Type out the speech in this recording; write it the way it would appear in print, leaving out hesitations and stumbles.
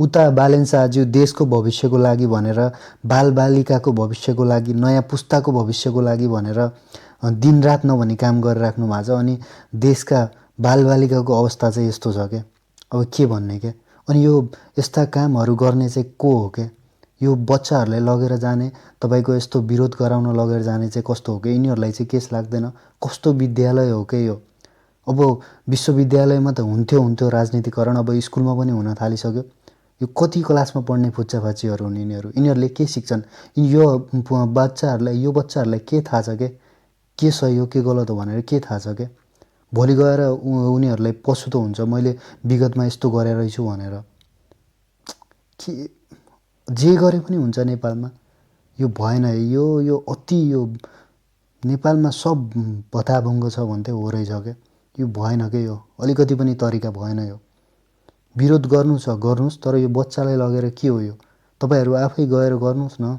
उता बालेन्सा आज देशको भविष्यको लागि भनेर बालबालिकाको भविष्यको लागि नयाँ पुस्ताको भविष्यको लागि भनेर दिनरात नभनी काम गरिराख्नु भएको छ। अनि देशका बालबालिकाको अवस्था चाहिँ यस्तो छ क्या, अब के भन्ने क्या। अनि यो यस्ता कामहरू गर्ने चाहिँ को हो क्या? यो बच्चाहरूलाई लगेर जाने, तपाईँको यस्तो विरोध गराउन लगेर जाने चाहिँ कस्तो हो कि? यिनीहरूलाई चाहिँ केस लाग्दैन? कस्तो विद्यालय हो क्या यो? अब विश्वविद्यालयमा त हुन्थ्यो राजनीतिकरण, अब स्कुलमा पनि हुन थालिसक्यो। यो कति क्लासमा पढ्ने फुच्चाफाचीहरू हुन् यिनीहरू? यिनीहरूले के सिक्छन्? यो बच्चाहरूलाई के थाहा छ के सही हो के गलत हो भनेर के थाहा छ क्या? भोलि गएर उनीहरूलाई पछुतो हुन्छ, मैले विगतमा यस्तो गरेर रहेछु भनेर। के जे गरे पनि हुन्छ नेपालमा? यो भएन। यो अति यो नेपालमा सब भताभङ्ग छ भन्थे हो रहेछ क्या। यो भएन क्या, यो अलिकति पनि तरिका भएन। यो विरोध गर्नु छ गर्नुहोस्, तर यो बच्चालाई लगेर के हो यो? तपाईँहरू आफै गएर गर्नुहोस् न।